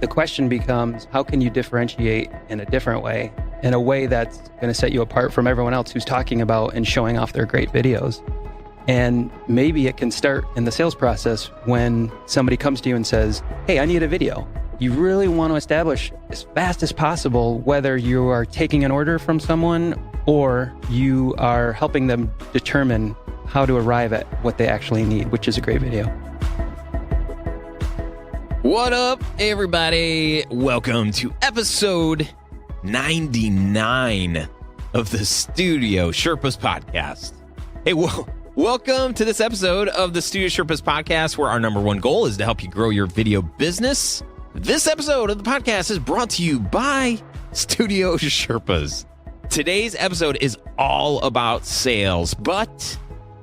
the question becomes, how can you differentiate in a different way, in a way that's going to set you apart from everyone else who's talking about and showing off their great videos? And maybe it can start in the sales process when somebody comes to you and says, hey, I need a video. You really want to establish as fast as possible whether you are taking an order from someone or you are helping them determine how to arrive at what they actually need, which is a great video. What up, everybody? Welcome to episode 99 of the Studio Sherpas podcast. Hey, welcome to this episode of the Studio Sherpas podcast, where our number one goal is to help you grow your video business. This episode of the podcast is brought to you by Studio Sherpas. Today's episode is all about sales, but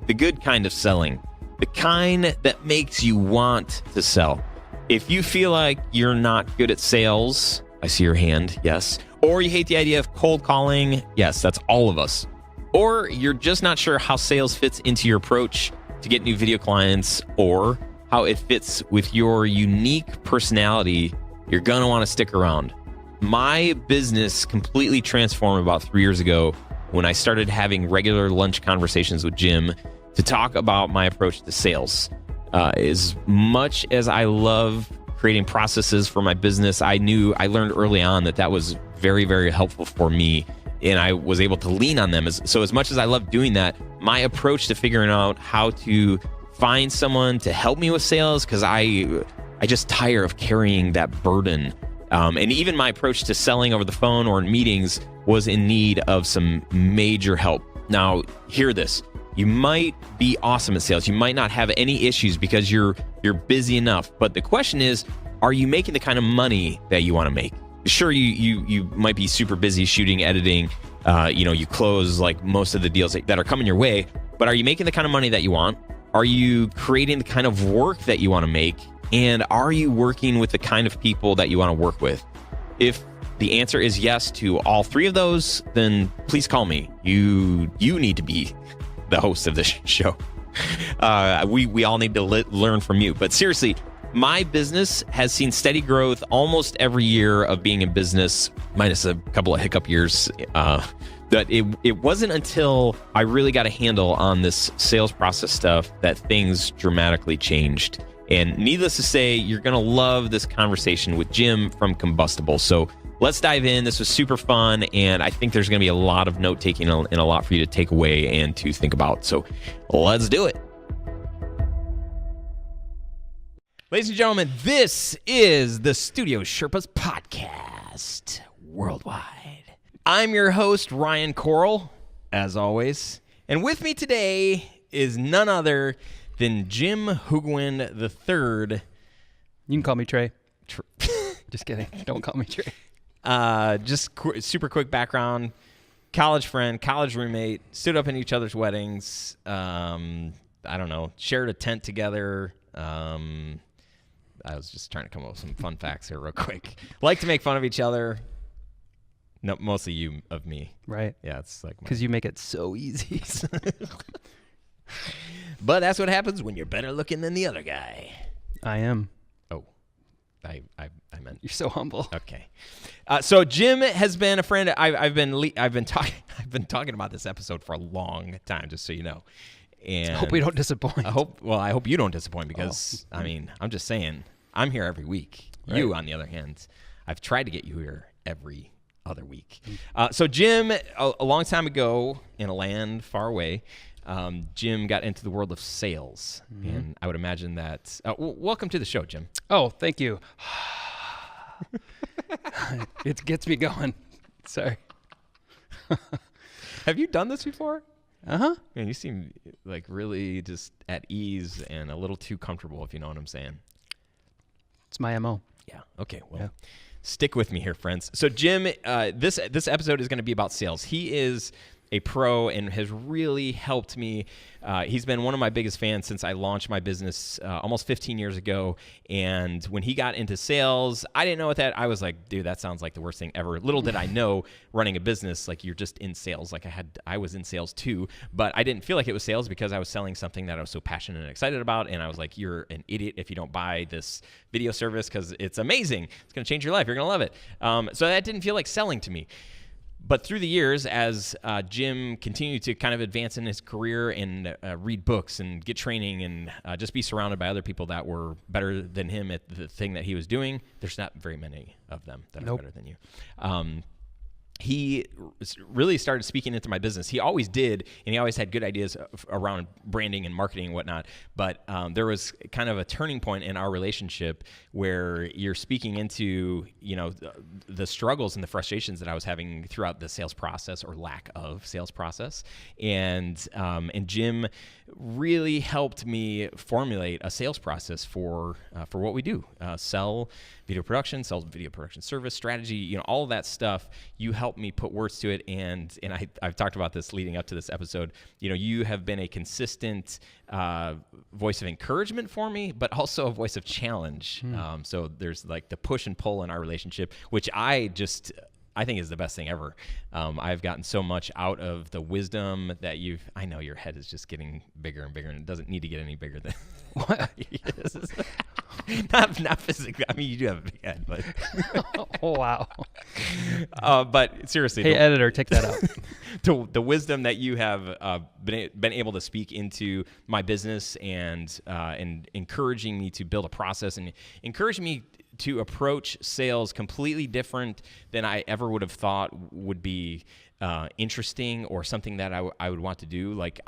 the good kind of selling, the kind that makes you want to sell. If you feel like you're not good at sales, I see your hand, yes. Or you hate the idea of cold calling, yes, that's all of us. Or you're just not sure how sales fits into your approach to get new video clients or how it fits with your unique personality, you're gonna wanna stick around. My business completely transformed about 3 years ago when I started having regular lunch conversations with Jim to talk about my approach to sales. As much as I love creating processes for my business, I learned early on that was very, very helpful for me, and I was able to lean on them. So as much as I love doing that, my approach to figuring out how to find someone to help me with sales, because I just tire of carrying that burden. And even my approach to selling over the phone or in meetings was in need of some major help. Now, hear this. You might be awesome at sales. You might not have any issues because you're busy enough. But the question is, are you making the kind of money that you want to make? Sure, you might be super busy shooting, editing. You close like most of the deals that are coming your way. But are you making the kind of money that you want? Are you creating the kind of work that you want to make? And are you working with the kind of people that you want to work with? If the answer is yes to all three of those, then please call me. You need to be the host of this show. We all need to learn from you. But seriously, my business has seen steady growth almost every year of being in business, minus a couple of hiccup years. That it wasn't until I really got a handle on this sales process stuff that things dramatically changed. And needless to say, you're going to love this conversation with Jim from Combustible. So let's dive in. This was super fun, and I think there's going to be a lot of note-taking and a lot for you to take away and to think about. So let's do it. Ladies and gentlemen, this is the Studio Sherpas podcast worldwide. I'm your host, Ryan Coral, as always. And with me today is none other than Jim Hoogewind III. You can call me Trey. Just kidding. Don't call me Trey. Super quick background. College friend, college roommate, stood up in each other's weddings. I don't know, shared a tent together. I was just trying to come up with some fun facts here real quick. Like to make fun of each other. No, mostly you of me. Right. Yeah, it's like... Because you make it so easy. But that's what happens when you're better looking than the other guy. I am. Oh, I meant... You're so humble. Okay. So Jim has been a friend. I've been talking about this episode for a long time, just so you know. And I hope we don't disappoint. I hope you don't disappoint because, I'm just saying, I'm here every week. Right. You, on the other hand, I've tried to get you here every other week. So Jim, a long time ago in a land far away, Jim got into the world of sales. Mm-hmm. And I would imagine that... welcome to the show, Jim. Oh, thank you. It gets me going. Sorry. Have you done this before? Uh-huh. Man, you seem like really just at ease and a little too comfortable, if you know what I'm saying. It's my MO. Yeah. Okay. Well, Stick with me here, friends. So Jim, this episode is going to be about sales. He is a pro and has really helped me. He's been one of my biggest fans since I launched my business almost 15 years ago. And when he got into sales, I didn't know what that. I was like, dude, that sounds like the worst thing ever. Little did I know, running a business, like you're just in sales. Like I was in sales too, but I didn't feel like it was sales because I was selling something that I was so passionate and excited about. And I was like, you're an idiot if you don't buy this video service because it's amazing. It's going to change your life. You're going to love it. So that didn't feel like selling to me. But through the years, as Jim continued to kind of advance in his career and read books and get training and just be surrounded by other people that were better than him at the thing that he was doing, there's not very many of them that are better than you. He really started speaking into my business. He always did, and he always had good ideas around branding and marketing and whatnot. But there was kind of a turning point in our relationship where you're speaking into, the struggles and the frustrations that I was having throughout the sales process or lack of sales process. And Jim really helped me formulate a sales process for what we do. Sell video production service, strategy, all of that stuff. You helped me put words to it, and I've talked about this leading up to this episode. You have been a consistent voice of encouragement for me, but also a voice of challenge. So there's like the push and pull in our relationship, which I think is the best thing ever. I've gotten so much out of the wisdom that I know your head is just getting bigger and bigger, and it doesn't need to get any bigger than what? Not physically. I mean, you do have a big head, but oh, wow. But seriously, hey, editor, take that out. The wisdom that you have been able to speak into my business and encouraging me to build a process and encouraging me to approach sales completely different than I ever would have thought would be interesting or something that I would want to do. Like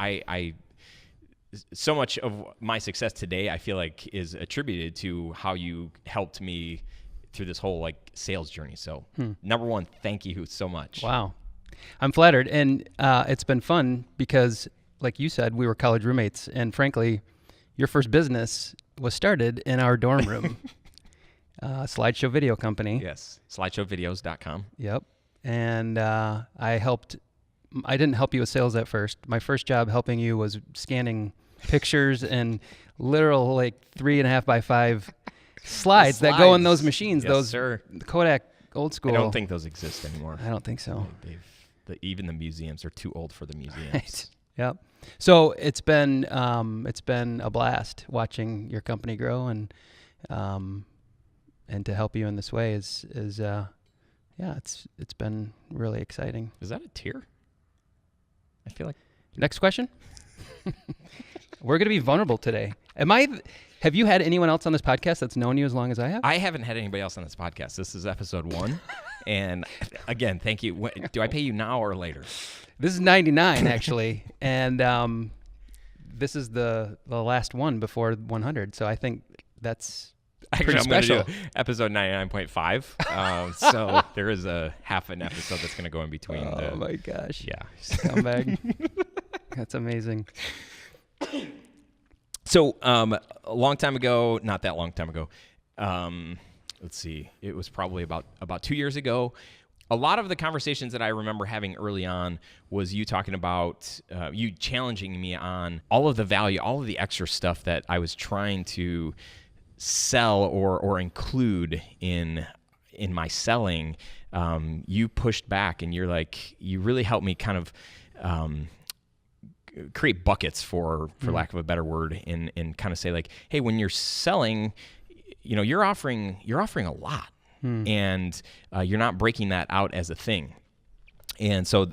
so much of my success today, I feel like, is attributed to how you helped me through this whole sales journey. So number one, thank you so much. Wow. I'm flattered. And it's been fun because, like you said, we were college roommates. And frankly, your first business was started in our dorm room. Slideshow video company. Yes. Slideshowvideos.com. Yep. And I didn't help you with sales at first. My first job helping you was scanning pictures and literal 3.5 by 5 slides that go in those machines. Yes, those sir. Kodak old school. I don't think those exist anymore. I don't think so. Even the museums are too old for the museums. Right. Yep. So it's been a blast watching your company grow and to help you in this way is it's been really exciting. Is that a tear? I feel like. Next question. We're going to be vulnerable today. Have you had anyone else on this podcast that's known you as long as I have? I haven't had anybody else on this podcast. This is episode 1. And again, thank you. Do I pay you now or later? This is 99 actually. And this is the last one before 100. So I think that's actually pretty special. I'm going to do episode 99.5. So there is a half an episode that's going to go in between. Oh my gosh. Yeah. Scumbag. That's amazing. So a long time ago, not that long time ago, let's see, it was probably about 2 years ago. A lot of the conversations that I remember having early on was you talking about, you challenging me on all of the value, all of the extra stuff that I was trying to sell or include in my selling. You pushed back and you're like, you really helped me kind of create buckets for lack of a better word and kind of say like, hey, when you're selling, you're offering a lot and you're not breaking that out as a thing. And so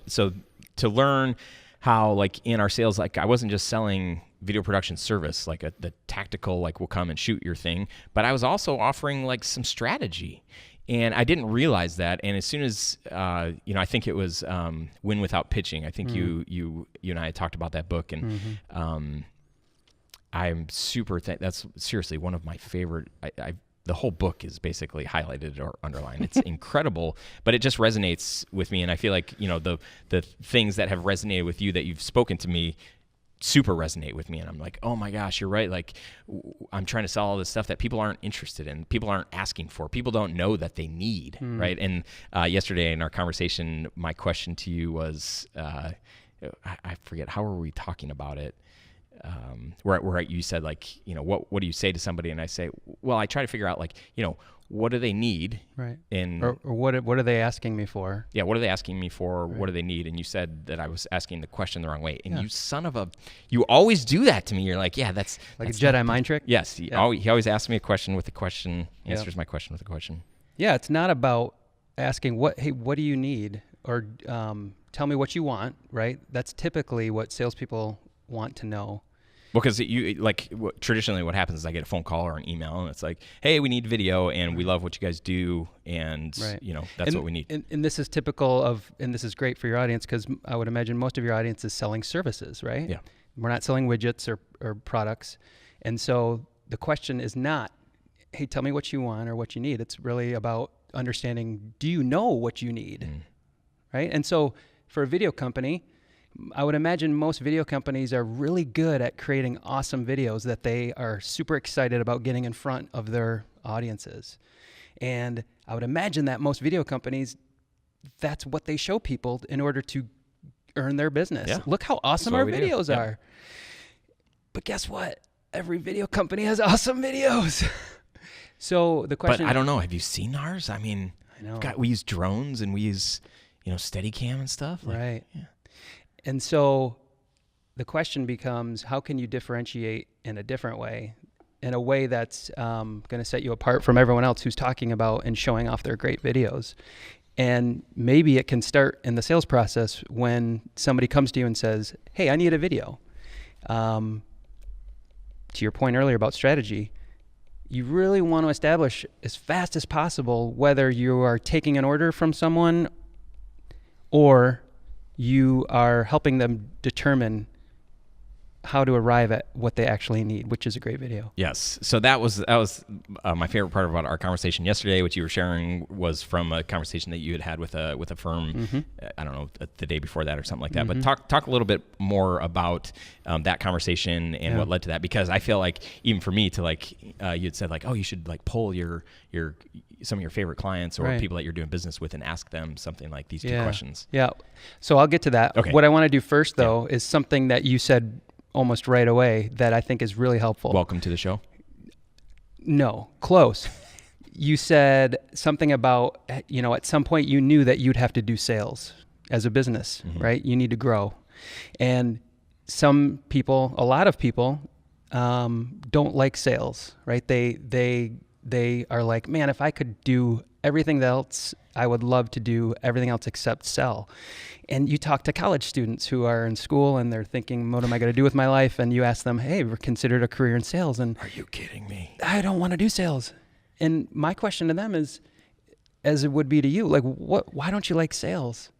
to learn how like in our sales, like I wasn't just selling video production service, like the tactical, like we'll come and shoot your thing, but I was also offering like some strategy. And I didn't realize that. And as soon as, I think it was Win Without Pitching. I think you and I had talked about that book. And I'm super, that's seriously one of my favorite. The whole book is basically highlighted or underlined. It's incredible, but it just resonates with me. And I feel like, the things that have resonated with you that you've spoken to me super resonate with me. And I'm like, oh my gosh, you're right. Like I'm trying to sell all this stuff that people aren't interested in, people aren't asking for, people don't know that they need. Right. And yesterday in our conversation, my question to you was, I forget, how were we talking about it? Where you said, like, you know, what do you say to somebody? And I say, well, I try to figure out, like, you know, what do they need? Right. Or what are they asking me for? Yeah. What are they asking me for? Right. What do they need? And you said that I was asking the question the wrong way. And you always do that to me. You're like, yeah, that's a Jedi mind trick. Yes. He always asks me a question with a question, answers my question with a question. Yeah. It's not about asking what do you need? Or tell me what you want, right? That's typically what salespeople want to know. Because traditionally what happens is I get a phone call or an email and it's like, hey, we need video and we love what you guys do, and you know, that's what we need. And this is typical of, and this is great for your audience, because I would imagine most of your audience is selling services, right? Yeah. We're not selling widgets or products. And so the question is not, hey, tell me what you want or what you need. It's really about understanding, do you know what you need? Right? And so for a video company, I would imagine most video companies are really good at creating awesome videos that they are super excited about getting in front of their audiences. And I would imagine that most video companies, that's what they show people in order to earn their business. Yeah. Look how awesome our videos are. But guess what? Every video company has awesome videos. So the question... But I don't know. Have you seen ours? I mean, I know. We use drones and we use, you know, Steadicam and stuff. Right. Yeah. And so the question becomes, how can you differentiate in a different way, in a way that's going to set you apart from everyone else who's talking about and showing off their great videos? And maybe it can start in the sales process when somebody comes to you and says, hey, I need a video. To your point earlier about strategy, you really want to establish as fast as possible whether you are taking an order from someone or you are helping them determine how to arrive at what they actually need, which is a great video. Yes. So that was my favorite part about our conversation yesterday, which you were sharing was from a conversation that you had with a firm, I don't know, the day before that or something like that. But talk a little bit more about that conversation and what led to that, because I feel like even for me to you had said like, oh, you should like poll some of your favorite clients or people that you're doing business with and ask them something like these two questions. Yeah. So I'll get to that. Okay. What I want to do first though is something that you said almost right away that I think is really helpful. Welcome to the show. No, close. You said something about, you know, at some point you knew that you'd have to do sales as a business, right? You need to grow. And some people, a lot of people, don't like sales, right? They are like, man, if I could do everything else, I would love to do everything else except sell. And you talk to college students who are in school and they're thinking, what am I going to do with my life? And you ask them, hey, we're considered a career in sales. And are you kidding me? I don't want to do sales. And my question to them is, as it would be to you, like, why don't you like sales?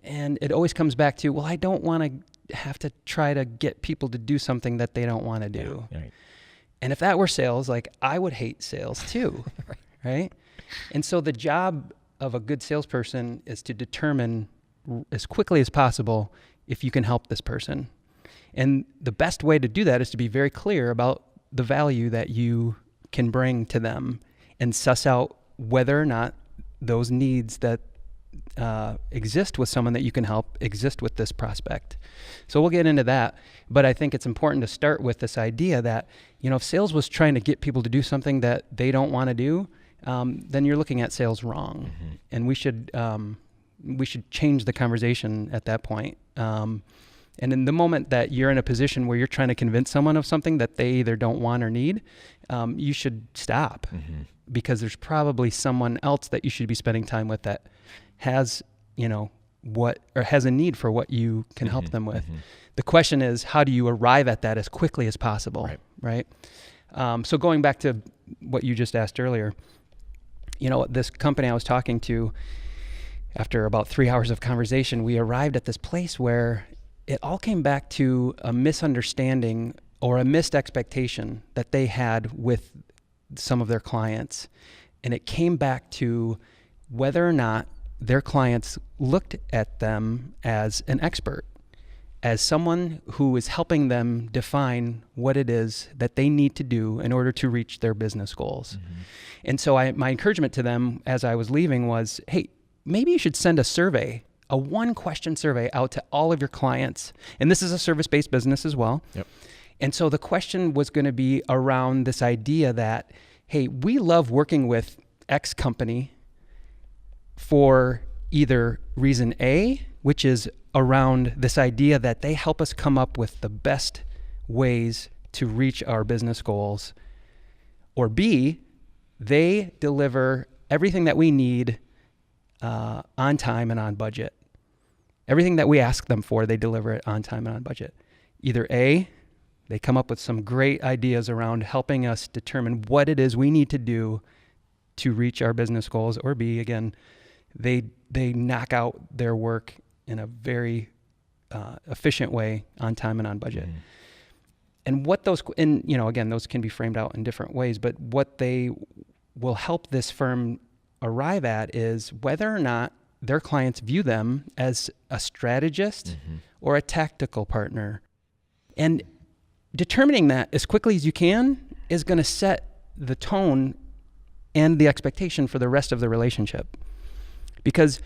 And it always comes back to, well, I don't want to have to try to get people to do something that they don't want to do. Yeah, right. And if that were sales, like I would hate sales too, right? And so the job of a good salesperson is to determine as quickly as possible if you can help this person. And the best way to do that is to be very clear about the value that you can bring to them and suss out whether or not those needs that exist with someone that you can help exist with this prospect. So we'll get into that, but I think it's important to start with this idea that, you know, if sales was trying to get people to do something that they don't want to do, then you're looking at sales wrong. And we should change the conversation at that point. And in the moment that you're in a position where you're trying to convince someone of something that they either don't want or need, you should stop, because there's probably someone else that you should be spending time with that has, you know, has a need for what you can help them with. The question is, how do you arrive at that as quickly as possible, right? So going back to what you just asked earlier, you know, this company I was talking to, after about 3 hours of conversation, we arrived at this place where it all came back to a misunderstanding or a missed expectation that they had with some of their clients. And it came back to whether or not their clients looked at them as an expert, as someone who is helping them define what it is that they need to do in order to reach their business goals. And so my encouragement to them as I was leaving was, hey, maybe you should send a survey a 1-question survey out to all of your clients. And this is a service-based business as well. Yep. And so the question was going to be around this idea that, hey, we love working with X company for either reason A, which is around this idea that they help us come up with the best ways to reach our business goals, or B, they deliver everything that we need on time and on budget. Everything that we ask them for, they deliver it on time and on budget. Either A, they come up with some great ideas around helping us determine what it is we need to do to reach our business goals, or B, again, they knock out their work in a very efficient way, on time and on budget. Mm. And what those, and again, those can be framed out in different ways, but what they will help this firm arrive at is whether or not their clients view them as a strategist or a tactical partner. And determining that as quickly as you can is going to set the tone and the expectation for the rest of the relationship. Because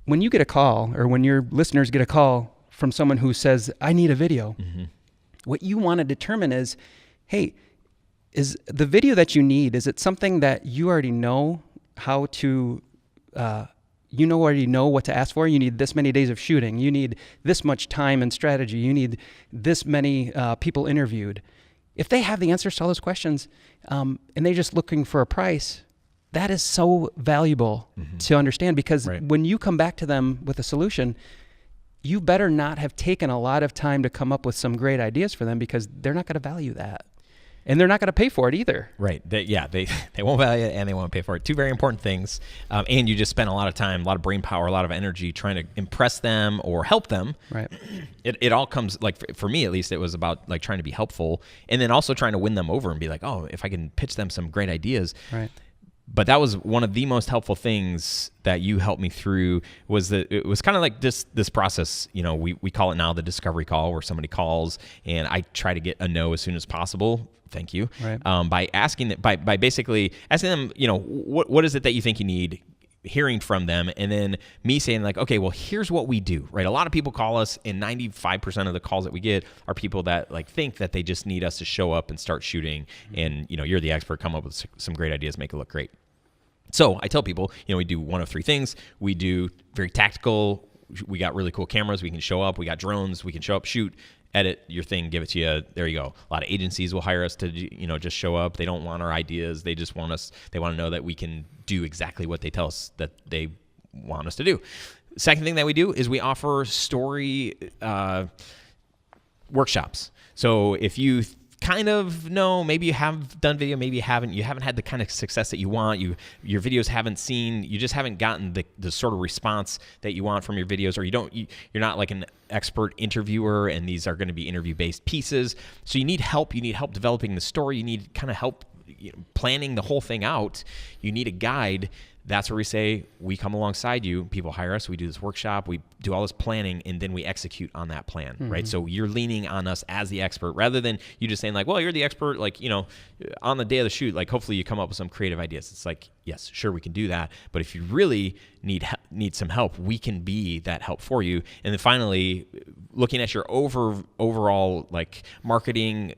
when you get a call, or when your listeners get a call from someone who says, I need a video, what you want to determine is, hey, is the video that you need, is it something that you already know how to, already know what to ask for? You need this many days of shooting. You need this much time and strategy. You need this many people interviewed. If they have the answers to all those questions, and they're just looking for a price, that is so valuable to understand, because when you come back to them with a solution, you better not have taken a lot of time to come up with some great ideas for them, because they're not going to value that. And they're not going to pay for it either. Right. They won't value it, and they won't pay for it. Two very important things. And you just spend a lot of time, a lot of brain power, a lot of energy trying to impress them or help them. Right. It all comes, like, for me at least, it was about like trying to be helpful, and then also trying to win them over and be like, oh, if I can pitch them some great ideas. Right. But that was one of the most helpful things that you helped me through, was that it was kind of like this process. We call it now the discovery call, where somebody calls and I try to get a no as soon as possible. Thank you. Right. By basically asking them, what is it that you think you need, hearing from them, and then me saying like, okay, well, here's what we do, right? A lot of people call us, and 95% of the calls that we get are people that like think that they just need us to show up and start shooting, and you're the expert, come up with some great ideas, make it look great. So I tell people, we do one of three things. We do very tactical. We got really cool cameras. We can show up. We got drones. We can show up, shoot, edit your thing, give it to you. There you go. A lot of agencies will hire us to, just show up. They don't want our ideas. They just want us. They want to know that we can do exactly what they tell us that they want us to do. Second thing that we do is we offer story workshops. So if you kind of know, maybe you have done video, maybe you haven't had the kind of success that you want, your videos you just haven't gotten the sort of response that you want from your videos, or you're not like an expert interviewer, and these are going to be interview-based pieces. So you need help developing the story, you need kind of help planning the whole thing out, you need a guide. That's where we say, we come alongside you. People hire us. We do this workshop. We do all this planning, and then we execute on that plan, right? So you're leaning on us as the expert, rather than you just saying like, well, you're the expert, like, on the day of the shoot, like, hopefully you come up with some creative ideas. It's like, yes, sure, we can do that. But if you really need some help, we can be that help for you. And then finally, looking at your overall like marketing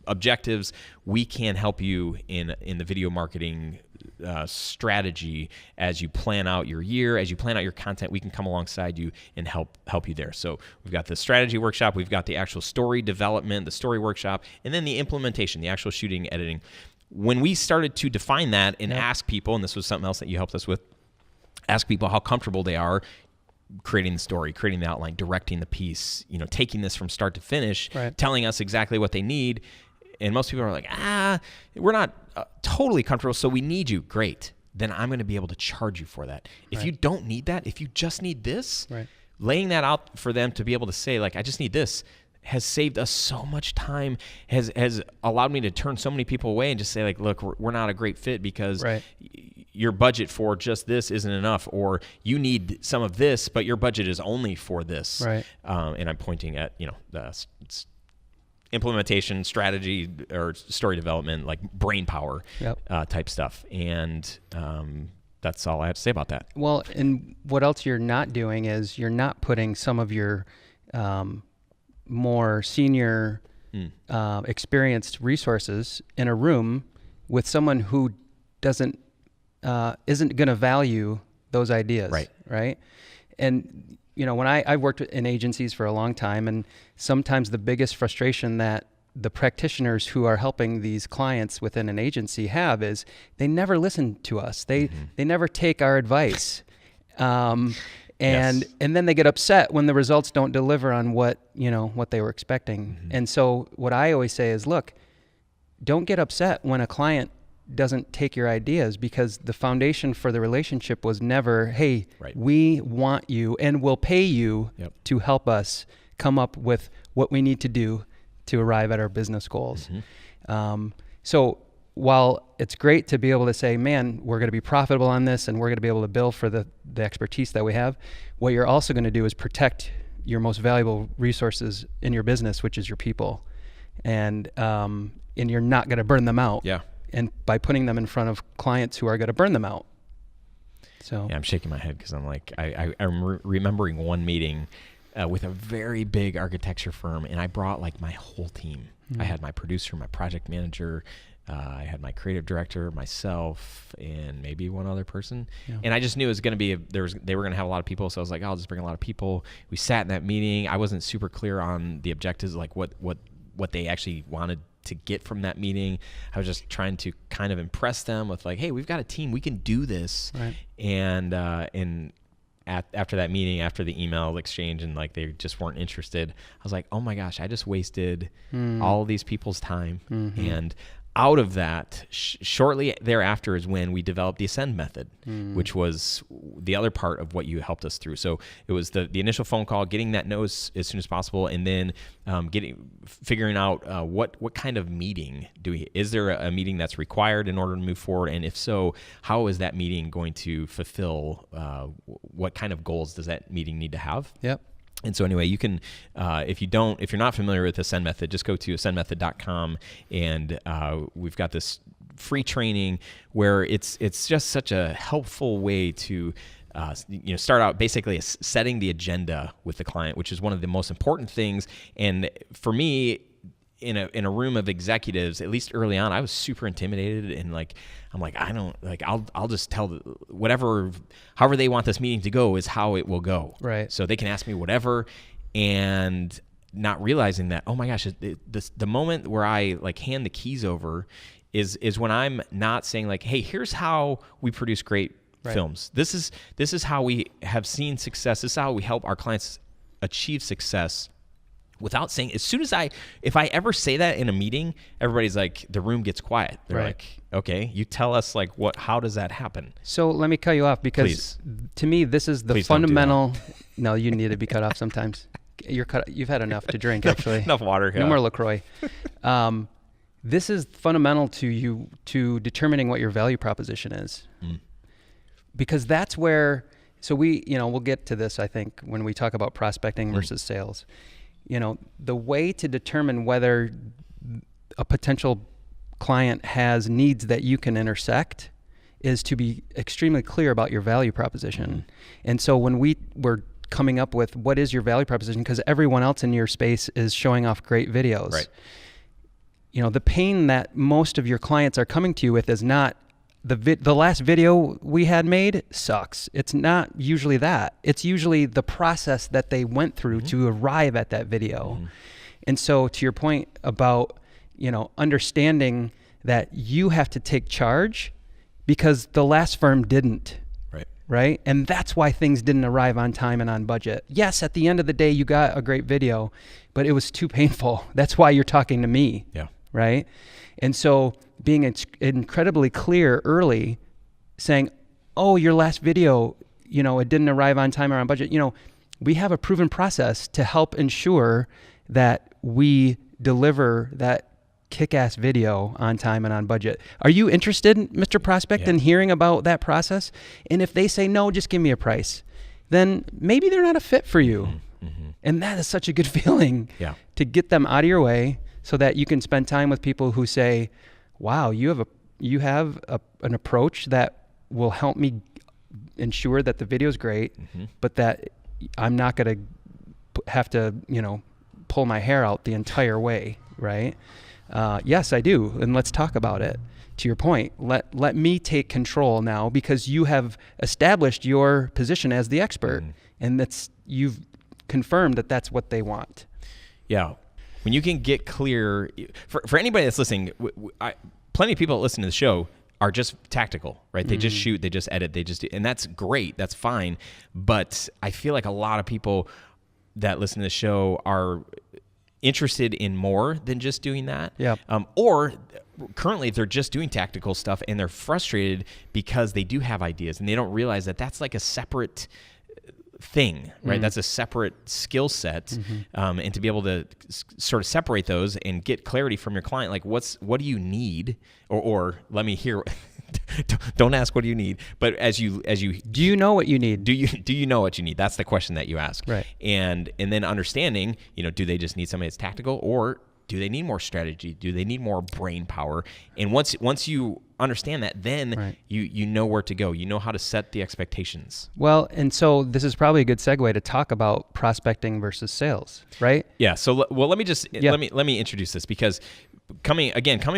objectives, we can help you in the video marketing strategy. As you plan out your year, as you plan out your content, we can come alongside you and help you there. So we've got the strategy workshop, we've got the actual story development, the story workshop, and then the implementation, the actual shooting, editing. When we started to define that and ask people, and this was something else that you helped us with, ask people how comfortable they are creating the story, creating the outline, directing the piece, taking this from start to finish, telling us exactly what they need. And most people are like, we're not totally comfortable, so we need you. Great. Then I'm going to be able to charge you for that. If you don't need that, if you just need this, laying that out for them to be able to say, like, I just need this, has saved us so much time, has allowed me to turn so many people away and just say, like, look, we're not a great fit because your budget for just this isn't enough, or you need some of this, but your budget is only for this. And I'm pointing at, the implementation, strategy, or story development, like brain power type stuff. And that's all I have to say about that. Well, and what else you're not doing is you're not putting some of your more senior, experienced resources in a room with someone who isn't going to value those ideas. Right. And, when I've worked in agencies for a long time, and sometimes the biggest frustration that the practitioners who are helping these clients within an agency have is they never listen to us. They never take our advice. And then they get upset when the results don't deliver on what they were expecting. And so what I always say is, look, don't get upset when a client doesn't take your ideas, because the foundation for the relationship was never, hey, we want you and we'll pay you to help us come up with what we need to do to arrive at our business goals. So while it's great to be able to say, man, we're going to be profitable on this and we're going to be able to bill for the expertise that we have, what you're also going to do is protect your most valuable resources in your business, which is your people. And you're not going to burn them out. And by putting them in front of clients who are going to burn them out. So I'm shaking my head because I'm like, I'm remembering one meeting with a very big architecture firm, and I brought like my whole team. I had my producer, my project manager, I had my creative director, myself, and maybe one other person. And I just knew it was going to be they were going to have a lot of people, so I was like, I'll just bring a lot of people. We sat in that meeting. I wasn't super clear on the objectives, like what they actually wanted to get from that meeting. I was just trying to kind of impress them with like, hey, we've got a team, we can do this. And after that meeting, after the email exchange, and like they just weren't interested, I was like, oh my gosh, I just wasted all of these people's time. And out of that, shortly thereafter is when we developed the Ascend method, which was the other part of what you helped us through. So it was the initial phone call, getting that no as soon as possible, and then figuring out what kind of meeting is there a meeting that's required in order to move forward, and if so, how is that meeting going to fulfill what kind of goals does that meeting need to have? And so anyway, you can, if you're not familiar with the Ascend method, just go to ascendmethod.com, and we've got this free training where it's just such a helpful way to start out basically setting the agenda with the client, which is one of the most important things. And for me, in a room of executives, at least early on, I was super intimidated, and I'm like, I don't like, I'll just tell however they want this meeting to go is how it will go. So they can ask me whatever, and not realizing that, oh my gosh, the moment where I like hand the keys over is when I'm not saying like, hey, here's how we produce great films. This is how we have seen success. This is how we help our clients achieve success. Without saying, if I ever say that in a meeting, everybody's like, the room gets quiet. They're like, okay, you tell us like how does that happen? So let me cut you off, because to me, this is the fundamental. No, you need to be cut off sometimes. You've had enough to drink, actually. Enough water. No more LaCroix. This is fundamental to determining what your value proposition is. Because that's where, so we'll get to this, I think, when we talk about prospecting versus sales. The way to determine whether a potential client has needs that you can intersect is to be extremely clear about your value proposition. And so when we were coming up with what is your value proposition, because everyone else in your space is showing off great videos. The pain that most of your clients are coming to you with is not the last video we had made sucks. It's not usually that. It's usually the process that they went through to arrive at that video. And so to your point about, understanding that you have to take charge because the last firm didn't. Right? And that's why things didn't arrive on time and on budget. Yes, at the end of the day, you got a great video, but it was too painful. That's why you're talking to me. Right? And so being incredibly clear early, saying, oh, your last video, it didn't arrive on time or on budget. We have a proven process to help ensure that we deliver that kick-ass video on time and on budget. Are you interested, Mr. Prospect, in hearing about that process? And if they say, no, just give me a price, then maybe they're not a fit for you. And that is such a good feeling to get them out of your way so that you can spend time with people who say, wow, you have an approach that will help me ensure that the video is great, but that I'm not going to have to, pull my hair out the entire way, right? Yes, I do. And let's talk about it. To your point, let me take control now, because you have established your position as the expert, and you've confirmed that that's what they want. Yeah. When you can get clear, for anybody that's listening, plenty of people that listen to the show are just tactical, right? They just shoot, they just edit, they just do, and that's great, that's fine. But I feel like a lot of people that listen to the show are interested in more than just doing that. Yeah. Or currently they're just doing tactical stuff and they're frustrated because they do have ideas and they don't realize that that's like a separate thing, right? That's a separate skill set. And to be able to sort of separate those and get clarity from your client, like what do you need? Or let me hear, don't ask what do you need, but as you do you know what you need? Do you know what you need? That's the question that you ask. Right. And then understanding, do they just need somebody that's tactical, or do they need more strategy? Do they need more brain power? And once you understand that, then you know where to go. You know how to set the expectations. Well, and so this is probably a good segue to talk about prospecting versus sales, right? Yeah. So let me introduce this, because coming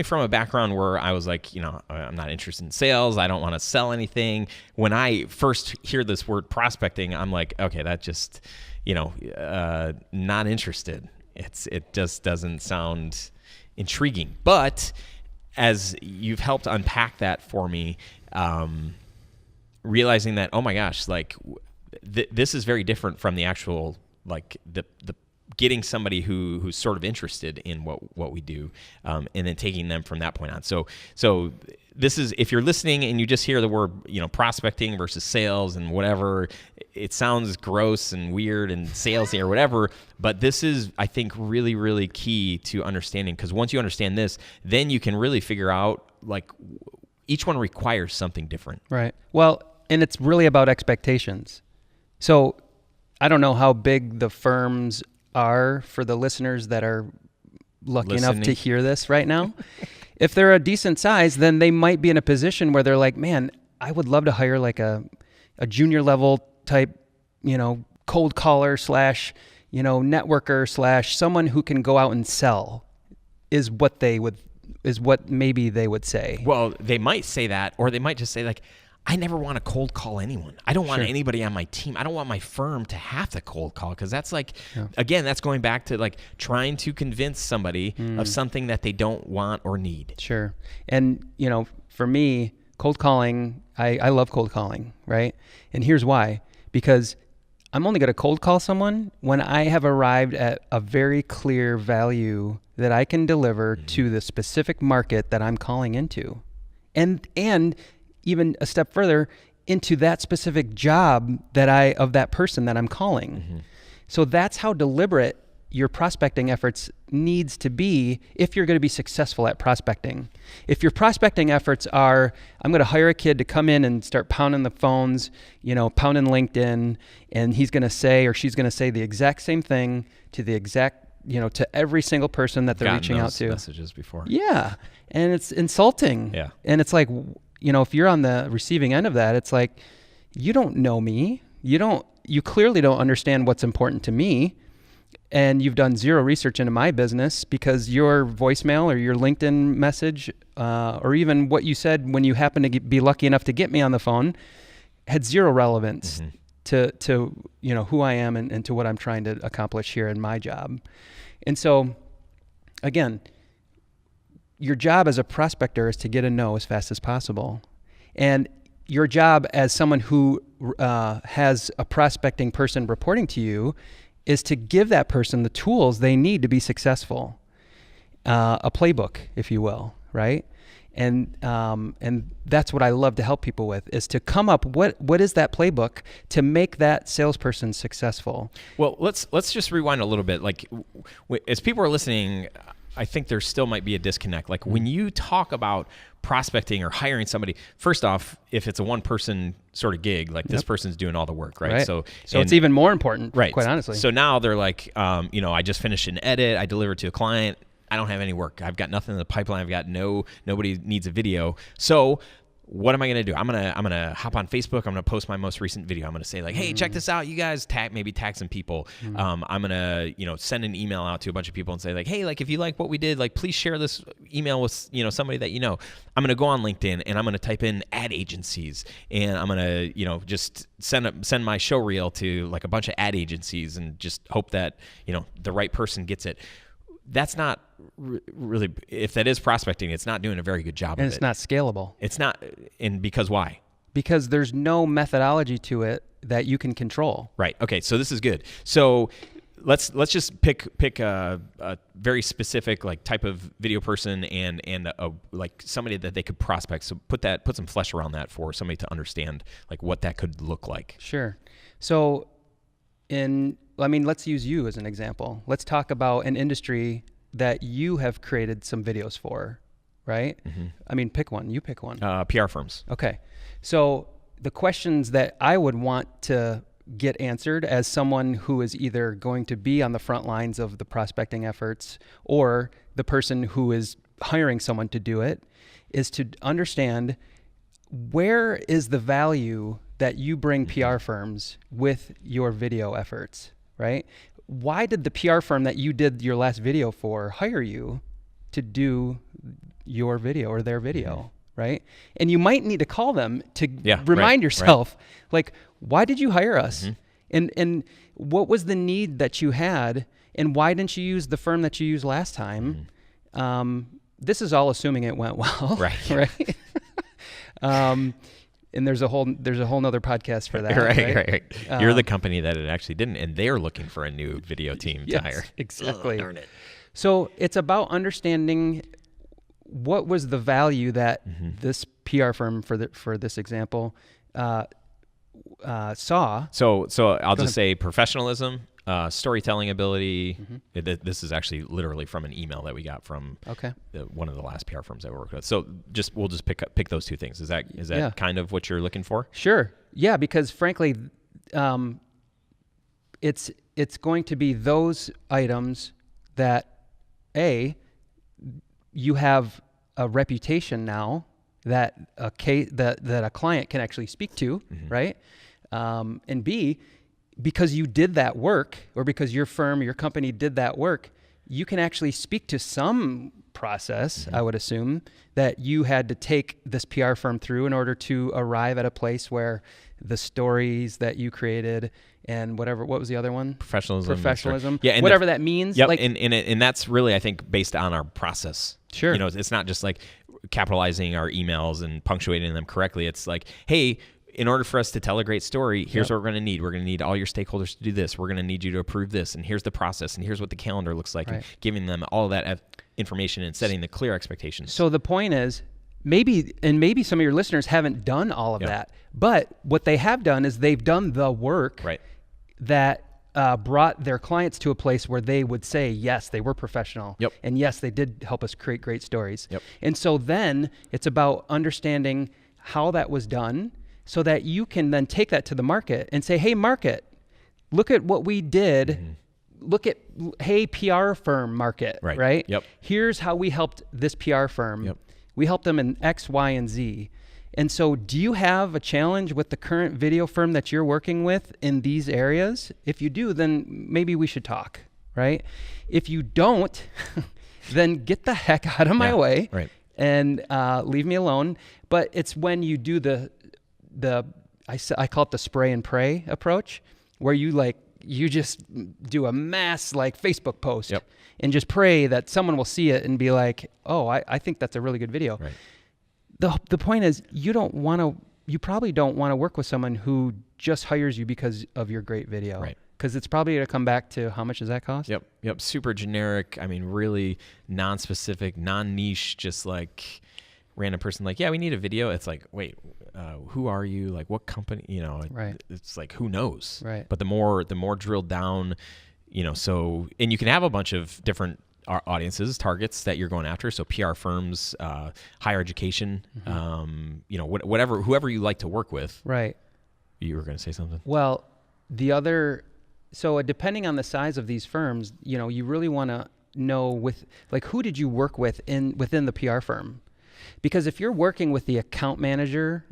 from a background where I was like, I'm not interested in sales. I don't want to sell anything. When I first hear this word prospecting, I'm like, okay, that just, not interested. It just doesn't sound intriguing. But as you've helped unpack that for me, realizing that, oh my gosh, like this is very different from the actual, like the getting somebody who's sort of interested in what we do, and then taking them from that point on. So this is, if you're listening and you just hear the word, prospecting versus sales and whatever, it sounds gross and weird and salesy or whatever, but this is, I think, really, really key to understanding, because once you understand this, then you can really figure out, like, each one requires something different. Right. Well, and it's really about expectations. So I don't know how big the firms are for the listeners that are lucky enough to hear this right now. If they're a decent size, then they might be in a position where they're like, man, I would love to hire like a junior level type, cold caller / networker / someone who can go out and sell is what maybe they would say. Well, they might say that, or they might just say, like, I never want to cold call anyone. I don't want anybody on my team. I don't want my firm to have to cold call, because that's like, again, that's going back to like trying to convince somebody of something that they don't want or need. Sure. And, for me, cold calling, I love cold calling, right? And here's why. Because I'm only going to cold call someone when I have arrived at a very clear value that I can deliver to the specific market that I'm calling into. And even a step further, into that specific job of that person that I'm calling. So that's how deliberate your prospecting efforts needs to be if you're going to be successful at prospecting. If your prospecting efforts are, I'm going to hire a kid to come in and start pounding the phones, pounding LinkedIn, and he's going to say, or she's going to say the exact same thing to the exact, to every single person that they're reaching out to. Messages before. Yeah. And it's insulting. Yeah. And it's like, if you're on the receiving end of that, it's like, you don't know me. You clearly don't understand what's important to me. And you've done zero research into my business, because your voicemail or your LinkedIn message, or even what you said when you happened to be lucky enough to get me on the phone, had zero relevance to who I am and to what I'm trying to accomplish here in my job. And so, again, your job as a prospector is to get a no as fast as possible. And your job as someone who has a prospecting person reporting to you is to give that person the tools they need to be successful. A playbook, if you will, right? And that's what I love to help people with, is to come up, what is that playbook to make that salesperson successful? Well, let's just rewind a little bit. Like, as people are listening, I think there still might be a disconnect. Like, when you talk about prospecting or hiring somebody, first off, if it's a one-person sort of gig, like this person's doing all the work, right? So it's even more important, right? Quite honestly. So now they're like, I just finished an edit, I delivered to a client, I don't have any work, I've got nothing in the pipeline, I've got nobody needs a video. So what am I going to do? I'm going to hop on Facebook. I'm going to post my most recent video. I'm going to say like, hey, check this out. You guys maybe tag some people. I'm going to, send an email out to a bunch of people and say like, hey, like if you like what we did, like please share this email with, somebody that you know. I'm going to go on LinkedIn and I'm going to type in ad agencies and I'm going to, just send my show reel to like a bunch of ad agencies and just hope that, the right person gets it. That's not really, if that is prospecting, it's not doing a very good job of it. And it's not scalable. It's not, and because why? Because there's no methodology to it that you can control. Right. Okay. So this is good. So let's just pick a very specific like type of video person and like somebody that they could prospect. So put some flesh around that for somebody to understand like what that could look like. Sure. So let's use you as an example. Let's talk about an industry that you have created some videos for, right? Mm-hmm. Pick one. You pick one. PR firms. Okay. So the questions that I would want to get answered as someone who is either going to be on the front lines of the prospecting efforts or the person who is hiring someone to do it is to understand where is the value that you bring PR firms with your video efforts, right? Why did the PR firm that you did your last video for hire you to do your video or their video, right? And you might need to call them to remind yourself, like, why did you hire us? And what was the need that you had? And why didn't you use the firm that you used last time? This is all assuming it went well, right? And there's a whole nother podcast for that. Right. You're the company that it actually didn't, and they're looking for a new video team to hire. Exactly. Darn it. So it's about understanding what was the value that this PR firm for this example saw. So I'll just say professionalism, storytelling ability. This is actually literally from an email that we got from one of the last PR firms I worked with. So we'll just pick those two things. Is that kind of what you're looking for? Sure. Yeah, because frankly, it's going to be those items that you have a reputation now that a client can actually speak to, right? And B, because you did that work, or because your firm, your company did that work, you can actually speak to some process, I would assume, that you had to take this PR firm through in order to arrive at a place where the stories that you created and what was the other one? Professionalism. Yeah, whatever that means. Yep. And that's really, I think, based on our process. Sure. It's not just like capitalizing our emails and punctuating them correctly. It's like, hey, in order for us to tell a great story, here's what we're going to need. We're going to need all your stakeholders to do this. We're going to need you to approve this. And here's the process. And here's what the calendar looks like. And giving them all of that information and setting the clear expectations. So the point is, maybe some of your listeners haven't done all of that. But what they have done is they've done the work that brought their clients to a place where they would say, yes, they were professional. And yes, they did help us create great stories. And so then it's about understanding how that was done, so that you can then take that to the market and say, hey, market, look at what we did. Look at, hey, PR firm market, right? Here's how we helped this PR firm. We helped them in X, Y, and Z. And so do you have a challenge with the current video firm that you're working with in these areas? If you do, then maybe we should talk, right? If you don't, then get the heck out of my way and leave me alone. But it's when you do I call it the spray and pray approach, where you just do a mass Facebook post and just pray that someone will see it and be like, oh, I think that's a really good video. The point is, you probably don't want to work with someone who just hires you because of your great video. Because it's probably going to come back to how much does that cost? Yep. Super generic. really non-specific, non-niche, just like random person like, yeah, we need a video. It's like, wait, who are you? Like, what company? It's like, who knows? But the more drilled down, so, and you can have a bunch of different audiences, targets that you're going after. So PR firms, higher education, whatever, whoever you like to work with. You were going to say something? Well, depending on the size of these firms, you really want to know who did you work with within the PR firm? Because if you're working with the account manager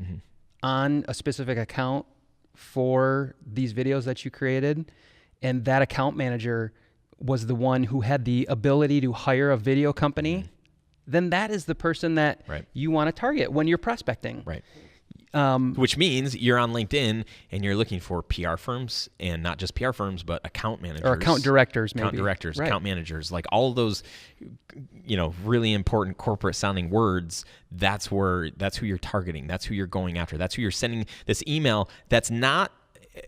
on a specific account for these videos that you created, and that account manager was the one who had the ability to hire a video company, then that is the person that you want to target when you're prospecting. Right. Which means you're on LinkedIn and you're looking for PR firms, and not just PR firms, but account managers. Or account directors, maybe. Account directors, account managers, like all of those, really important corporate sounding words. That's who you're targeting. That's who you're going after. That's who you're sending this email. It's not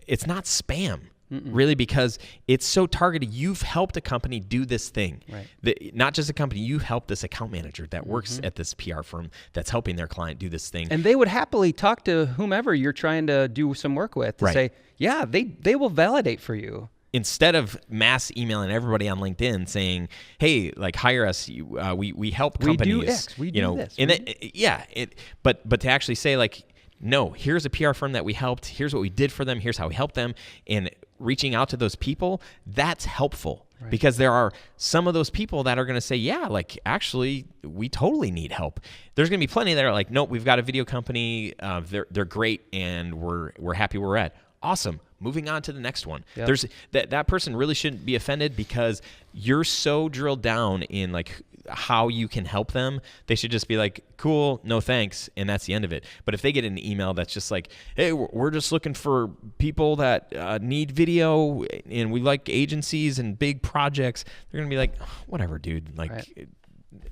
spam. Really, because it's so targeted. You've helped a company do this thing. Not just a company, you've helped this account manager that works at this PR firm that's helping their client do this thing. And they would happily talk to whomever you're trying to do some work with to say, yeah, they will validate for you. Instead of mass emailing everybody on LinkedIn saying, hey, like, hire us, we help companies. We do X, we do this. And but to actually say, like, no, here's a PR firm that we helped, here's what we did for them, here's how we helped them, and reaching out to those people, that's helpful. Because there are some of those people that are going to say, yeah, like, actually, we totally need help. There's going to be plenty that are like, nope, we've got a video company, they're great, and we're happy where we're at. Awesome. Moving on to the next one. Yep. There's that person really shouldn't be offended because you're so drilled down in, like, how you can help them. They should just be like, cool, no thanks, and that's the end of it. But if they get an email that's just like, hey, we're just looking for people that need video, and we like agencies and big projects, they're gonna be like, whatever, dude, like,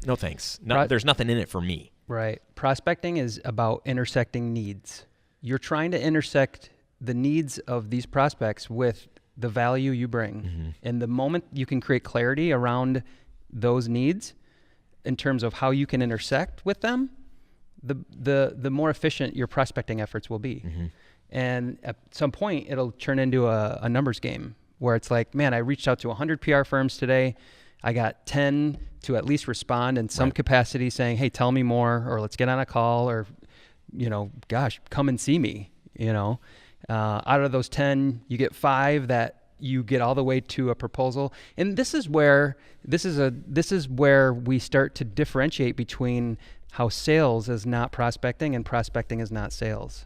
no thanks. There's nothing in it for me. Right. Prospecting is about intersecting needs. You're trying to intersect the needs of these prospects with the value you bring. And the moment you can create clarity around those needs in terms of how you can intersect with them, the more efficient your prospecting efforts will be. And at some point, it'll turn into a numbers game where it's like, man, I reached out to 100 PR firms today. I got 10 to at least respond in some capacity saying, hey, tell me more, or let's get on a call, or, gosh, come and see me. Out of those 10, you get 5 that you get all the way to a proposal. And this is where we start to differentiate between how sales is not prospecting and prospecting is not sales.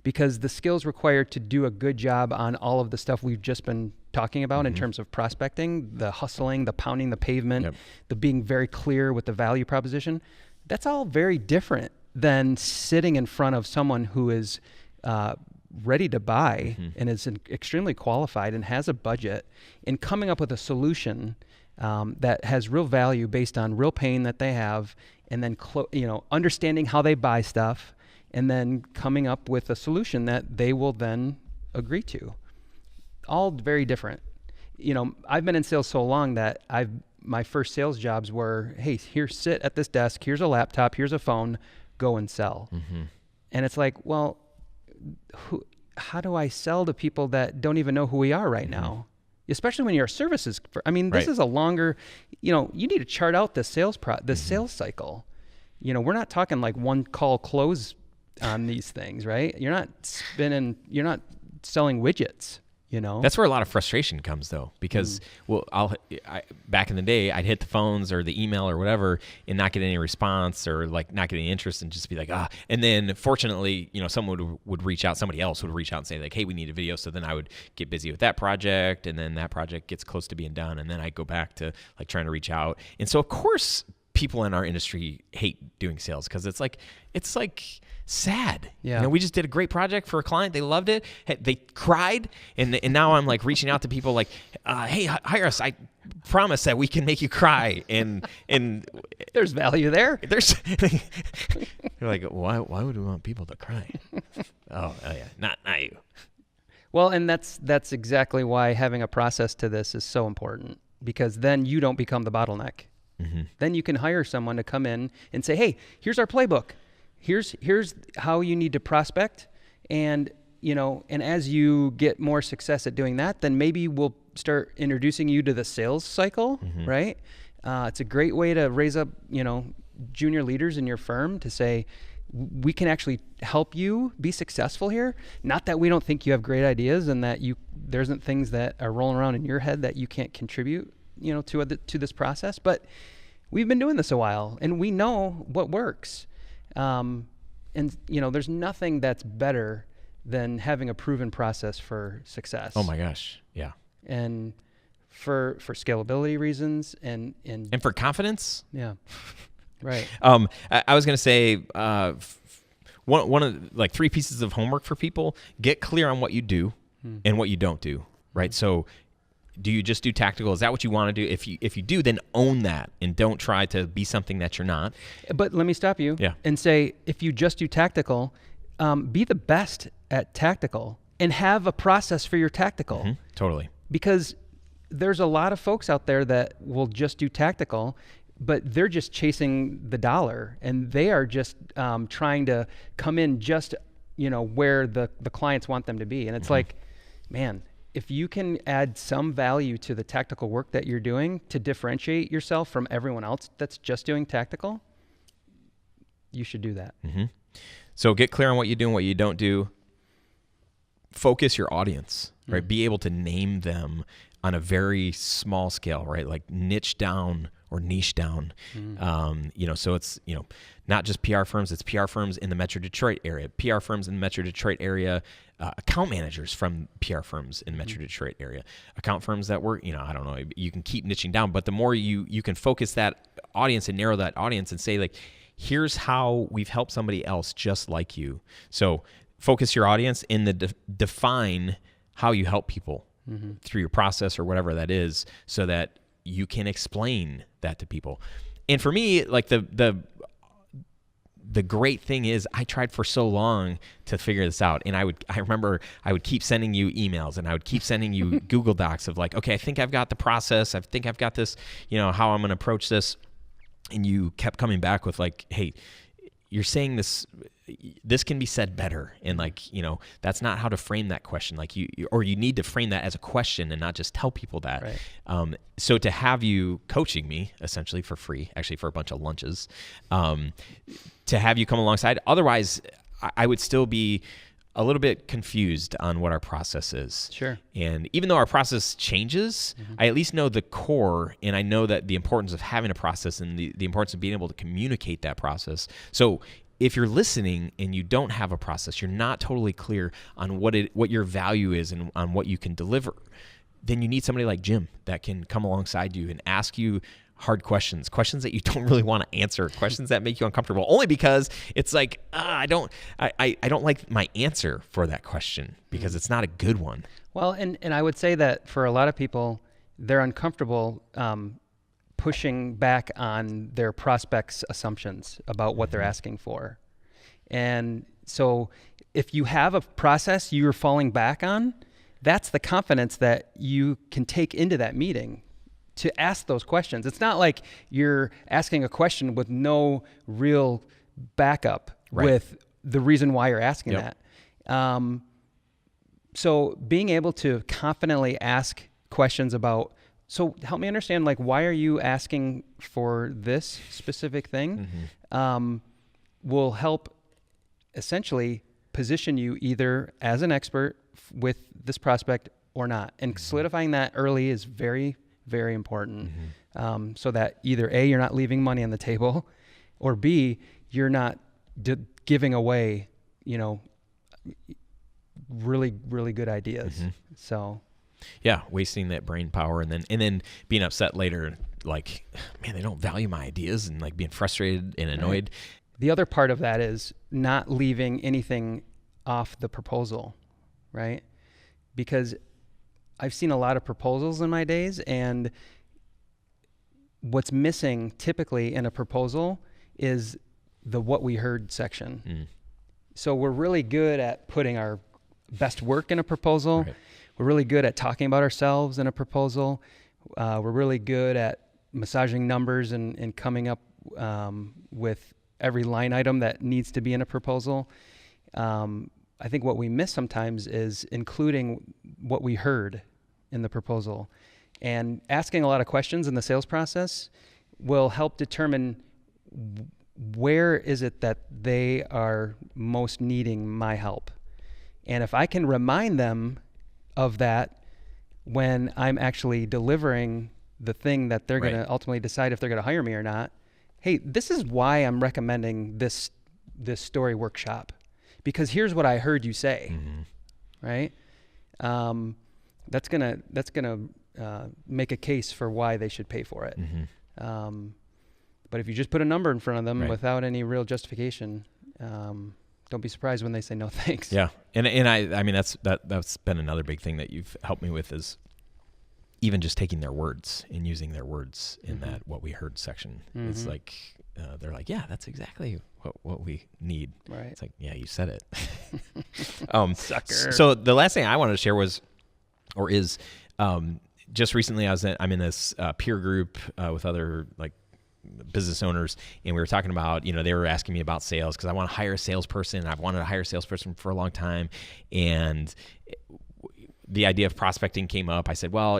Because the skills required to do a good job on all of the stuff we've just been talking about in terms of prospecting, the hustling, the pounding the pavement, the being very clear with the value proposition, that's all very different than sitting in front of someone who is ready to buy and is extremely qualified and has a budget, and coming up with a solution that has real value based on real pain that they have, and then understanding how they buy stuff, and then coming up with a solution that they will then agree to. All very different. I've been in sales so long that my first sales jobs were, hey, here, sit at this desk, here's a laptop, here's a phone, go and sell. And it's like, well, how do I sell to people that don't even know who we are right now? Especially when your services, this is a longer, you need to chart out the sales sales cycle. We're not talking like one call close on these things, right? You're not selling widgets. That's where a lot of frustration comes, though, because back in the day, I'd hit the phones or the email or whatever and not get any response, or like not get any interest, and just be like, and then fortunately, someone would reach out, somebody else would reach out and say like, hey, we need a video. So then I would get busy with that project, and then that project gets close to being done, and then I go back to like trying to reach out. And so of course people in our industry hate doing sales, because it's like sad. We just did a great project for a client. They loved it. They cried. And now I'm like reaching out to people like, hey, hire us. I promise that we can make you cry. And there's value there. They're like, why would we want people to cry? Oh yeah. Not you. Well, and that's exactly why having a process to this is so important, because then you don't become the bottleneck. Then you can hire someone to come in and say, hey, here's our playbook. Here's how you need to prospect, and as you get more success at doing that, then maybe we'll start introducing you to the sales cycle, right? It's a great way to raise up, junior leaders in your firm to say, we can actually help you be successful here. Not that we don't think you have great ideas and that there isn't things that are rolling around in your head that you can't contribute, to this process, but we've been doing this a while and we know what works. And there's nothing that's better than having a proven process for success. Oh my gosh. Yeah. And for scalability reasons and for confidence. Yeah. Right. I was going to say, one of like 3 pieces of homework for people: get clear on what you do and what you don't do. Right. So do you just do tactical? Is that what you want to do? If you do, then own that and don't try to be something that you're not. But let me stop you and say, if you just do tactical, be the best at tactical and have a process for your tactical. Mm-hmm. Totally. Because there's a lot of folks out there that will just do tactical, but they're just chasing the dollar and they are just trying to come in just, where the clients want them to be. And it's like, man, if you can add some value to the tactical work that you're doing to differentiate yourself from everyone else that's just doing tactical, you should do that. Mm-hmm. So get clear on what you do and what you don't do. Focus your audience, right? Be able to name them on a very small scale, right? Like niche down or niche down. So it's, not just PR firms, it's PR firms in the Metro Detroit area, PR firms in the Metro Detroit area, account managers from PR firms in the Metro Detroit area, account firms that work, I don't know, you can keep niching down, but the more you can focus that audience and narrow that audience and say, like, here's how we've helped somebody else just like you. So focus your audience and define how you help people through your process or whatever that is, so that you can explain that to people. And for me, like the great thing is, I tried for so long to figure this out. And I remember I would keep sending you emails and I would keep sending you Google Docs of like, okay, I think I've got the process. I think I've got this, how I'm going to approach this. And you kept coming back with like, hey, you're saying this can be said better. And like, that's not how to frame that question. Like you need to frame that as a question and not just tell people that. Right. So to have you coaching me essentially for free, actually for a bunch of lunches, to have you come alongside, otherwise I would still be a little bit confused on what our process is. Sure. And even though our process changes, I at least know the core, and I know that the importance of having a process and the importance of being able to communicate that process. So if you're listening and you don't have a process, you're not totally clear on what your value is and on what you can deliver, then you need somebody like Jim that can come alongside you and ask you hard questions that you don't really want to answer, questions that make you uncomfortable, only because it's like, I don't like my answer for that question because it's not a good one. Well, and I would say that for a lot of people, they're uncomfortable pushing back on their prospects' assumptions about what they're asking for. And so if you have a process you're falling back on, that's the confidence that you can take into that meeting to ask those questions. It's not like you're asking a question with no real backup with the reason why you're asking that. So being able to confidently ask questions about, so help me understand, like, why are you asking for this specific thing? Will help essentially position you either as an expert with this prospect or not. And solidifying that early is very, very important. So that either A, you're not leaving money on the table, or B, you're not giving away, really, really good ideas. So yeah, wasting that brain power and then being upset later, like, man, they don't value my ideas, and like being frustrated and annoyed. The other part of that is not leaving anything off the proposal, right? Because I've seen a lot of proposals in my days, and what's missing typically in a proposal is the what we heard section. So we're really good at putting our best work in a proposal. We're really good at talking about ourselves in a proposal. We're really good at massaging numbers and coming up with every line item that needs to be in a proposal. I think what we miss sometimes is including what we heard in the proposal. And asking a lot of questions in the sales process will help determine where is it that they are most needing my help. And if I can remind them of that when I'm actually delivering the thing that they're Right. going to ultimately decide if they're going to hire me or not. Hey, this is why I'm recommending this story workshop, because here's what I heard you say, right? That's gonna make a case for why they should pay for it. But if you just put a number in front of them without any real justification, don't be surprised when they say no thanks. Yeah, and I mean that's been another big thing that you've helped me with, is even just taking their words and using their words in that what we heard section. It's like they're like, yeah, that's exactly what we need. Right. It's like, yeah, you said it. Sucker. So the last thing I wanted to share is just recently I'm in this peer group with other like business owners, and we were talking about, they were asking me about sales because I want to hire a salesperson. I've wanted to hire a salesperson for a long time, and the idea of prospecting came up. I said, well,